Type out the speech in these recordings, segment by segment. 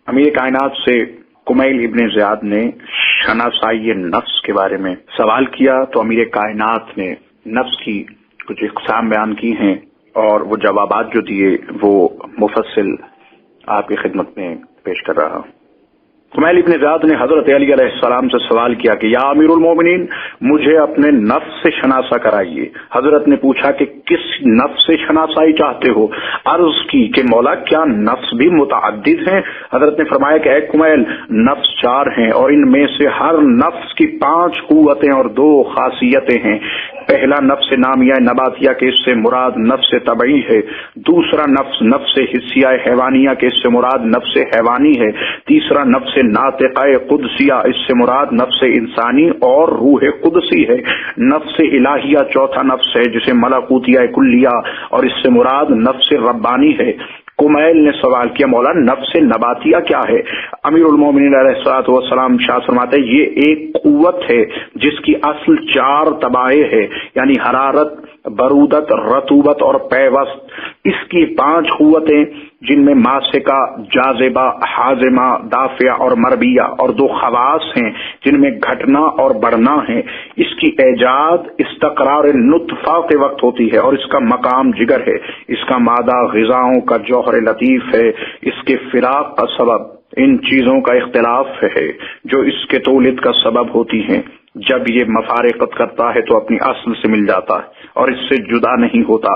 امیر کائنات سے کمیل ابن زیاد نے شناسائی نفس کے بارے میں سوال کیا تو امیر کائنات نے نفس کی کچھ اقسام بیان کی ہیں اور وہ جوابات جو دیے وہ مفصل آپ کی خدمت میں پیش کر رہا ہوں۔ کمیل ابن زیاد نے حضرت علی علیہ السلام سے سوال کیا کہ یا امیر المومنین، مجھے اپنے نفس سے شناسا کرائیے۔ حضرت نے پوچھا کہ کس نفس سے شناسائی چاہتے ہو؟ عرض کی کہ مولا کیا نفس بھی متعدد ہیں؟ حضرت نے فرمایا کہ اے کمیل، نفس 4 ہیں اور ان میں سے ہر نفس کی 5 قوتیں اور 2 خاصیتیں ہیں۔ پہلا نفس نامیہ نباتیہ کے اس سے مراد نفس طبعی ہے، دوسرا نفس حسیہ حیوانیہ کے اس سے مراد نفس حیوانی ہے، تیسرا نفس ناطقہ قدسیہ اس سے مراد نفس انسانی اور روح قدسی ہے، نفس الہیہ چوتھا نفس ہے جسے ملکوتیہ کلیہ اور اس سے مراد نفس ربانی ہے۔ کمیل نے سوال کیا مولا نفس نباتیہ کیا ہے؟ امیر المومنین علیہ الصلوۃ والسلام ارشاد فرماتے ہیں یہ ایک قوت ہے جس کی اصل 4 تباہیں ہے، یعنی حرارت، برودت، رطوبت اور پیوست۔ اس کی 5 قوتیں جن میں ماسکہ، جاذبہ، حازمہ، دافعہ اور مربیہ، اور 2 خواص ہیں جن میں گھٹنا اور بڑھنا ہے۔ اس کی ایجاد استقرار نطفہ کے وقت ہوتی ہے اور اس کا مقام جگر ہے۔ اس کا مادہ غذاؤں کا جوہر لطیف ہے۔ اس کے فراق کا سبب ان چیزوں کا اختلاف ہے جو اس کے تولد کا سبب ہوتی ہیں۔ جب یہ مفارقت کرتا ہے تو اپنی اصل سے مل جاتا ہے اور اس سے جدا نہیں ہوتا۔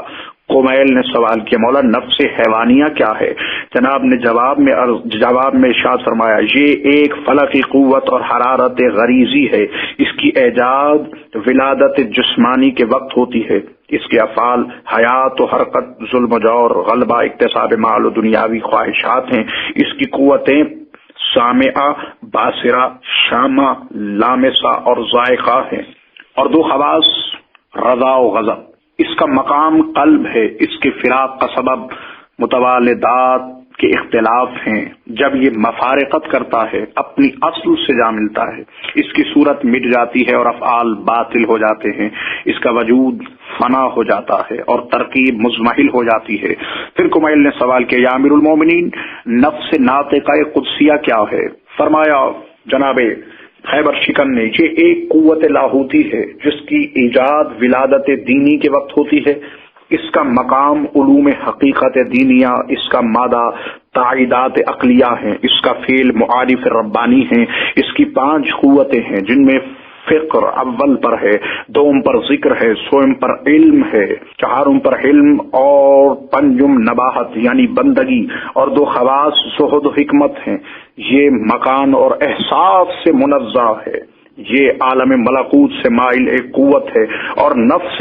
کمیل نے سوال کیا مولا نفس حیوانیہ کیا ہے؟ جناب نے جواب میں ارشاد فرمایا یہ ایک فلکی قوت اور حرارت غریزی ہے۔ اس کی ایجاد ولادت جسمانی کے وقت ہوتی ہے۔ اس کے افعال حیات و حرکت، ظلم و جور، غلبہ، اکتساب مال و دنیاوی خواہشات ہیں۔ اس کی قوتیں سامعہ، باصرہ، شامہ، لامسہ اور ذائقہ ہیں، اور 2 خواص رضا و غضب۔ اس کا مقام قلب ہے۔ اس کے فراق کا سبب متوالدات کے اختلاف ہیں۔ جب یہ مفارقت کرتا ہے اپنی اصل سے جا ملتا ہے، اس کی صورت مٹ جاتی ہے اور افعال باطل ہو جاتے ہیں۔ اس کا وجود فنا ہو جاتا ہے اور ترکیب مزمحل ہو جاتی ہے۔ پھر کمیل نے سوال کیا یا امیر المومنین نفس ناطقہ قدسیہ کیا ہے؟ فرمایا جناب خیبر شکن نے یہ ایک قوت لاہوتی ہے جس کی ایجاد ولادت دینی کے وقت ہوتی ہے۔ اس کا مقام علوم حقیقت دینیہ، اس کا مادہ تائیدات عقلیہ ہیں، اس کا فعل معارف ربانی ہیں۔ اس کی 5 قوتیں ہیں جن میں فقر اول پر ہے، دوم پر ذکر ہے، سوم پر علم ہے، چہارم پر علم اور پنجم نباہت یعنی بندگی، اور 2 خواص زہد و حکمت ہیں۔ یہ مکان اور احساس سے منزہ ہے۔ یہ عالم ملکوت سے مائل ایک قوت ہے اور نفس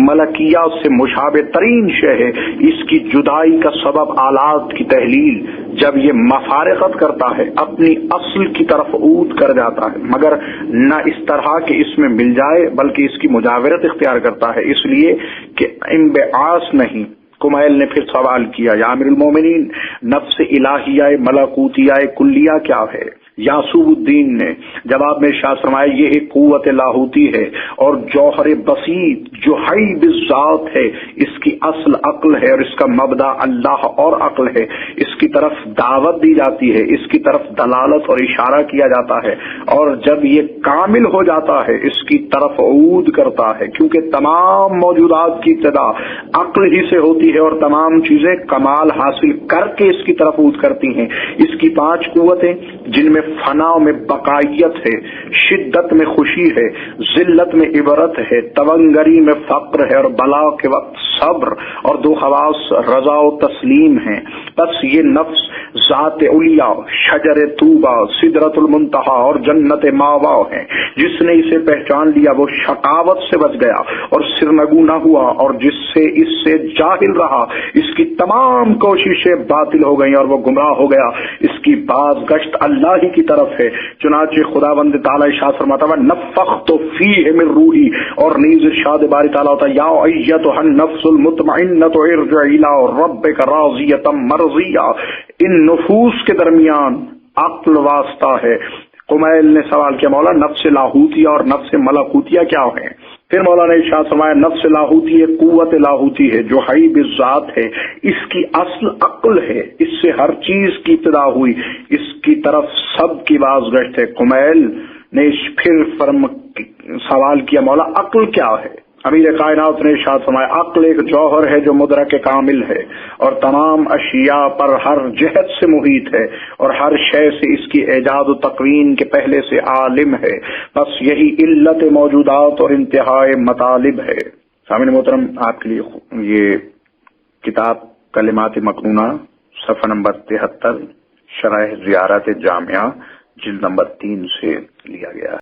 ملکیہ سے مشابہ ترین شے ہے۔ اس کی جدائی کا سبب آلات کی تحلیل۔ جب یہ مفارقت کرتا ہے اپنی اصل کی طرف عود کر جاتا ہے، مگر نہ اس طرح کہ اس میں مل جائے بلکہ اس کی مجاورت اختیار کرتا ہے، اس لیے کہ انبعاث نہیں۔ کمیل نے پھر سوال کیا یا امیر المومنین نفس الہیہ ملکوتیہ کلیہ کیا ہے؟ یاسوب الدین نے جواب میں ارشاد فرمایا یہ ایک قوت لاہوتی ہے اور جوہر بسیط جو حی بالذات ہے۔ اس کی اصل عقل ہے اور اس کا مبدا اللہ اور عقل ہے۔ اس کی طرف دعوت دی جاتی ہے، اس کی طرف دلالت اور اشارہ کیا جاتا ہے، اور جب یہ کامل ہو جاتا ہے اس کی طرف عود کرتا ہے، کیونکہ تمام موجودات کی ابتدا عقل ہی سے ہوتی ہے اور تمام چیزیں کمال حاصل کر کے اس کی طرف عود کرتی ہیں۔ اس کی 5 قوتیں جن میں فنا میں بقائیت ہے، شدت میں خوشی ہے، ذلت میں عبرت ہے، تونگری میں فقر ہے اور بلا کے وقت صبر، اور 2 خواص رضا و تسلیم ہیں۔ بس یہ نفس ذات علیہ، شجر طوبہ، سدرۃ المنتہا اور جنت ماوا ہے۔ جس نے اسے پہچان لیا وہ شقاوت سے بچ گیا اور سرنگو نہ ہوا، اور جس سے اس سے جاہل رہا اس کی تمام کوششیں باطل ہو گئیں اور وہ گمراہ ہو گیا۔ اس کی باز گشت اللہ ہی کی طرف ہے۔ چنانچہ خداوند تعالی ارشاد فرماتا ہے نفخت فیہ من روحی، اور نیز ارشاد باری تعالی ہوتا ہے یا ایتھا النفس المطمئنۃ ارجعی الی ربک راضیۃ مرضیہ۔ ان نفوس کے درمیان عقل واسطہ ہے۔ کمیل نے سوال کیا مولا نفس لاہوتیہ اور نفس ملکوتیہ کیا ہے؟ پھر مولانا ارشاد فرمایا نفس لاہوتی ایک قوت لاہوتی ہے جو حی بالذات ہے۔ اس کی اصل عقل ہے، اس سے ہر چیز کی ابتدا ہوئی۔ اس کی طرف سب کی بازگشت ہے۔ کمیل نے پھر سوال کیا مولا عقل کیا ہے؟ امیر کائنات نے ارشاد فرمایا عقل ایک جوہر ہے جو مدرک کامل ہے اور تمام اشیاء پر ہر جہت سے محیط ہے اور ہر شے سے اس کی ایجاد و تکوین کے پہلے سے عالم ہے، بس یہی علت موجودات اور انتہائی مطالب ہے۔ سامعین محترم، آپ کے لیے یہ کتاب کلمات مکنونہ صفحہ نمبر 73 شرح زیارت جامعہ جلد نمبر 3 سے لیا گیا ہے۔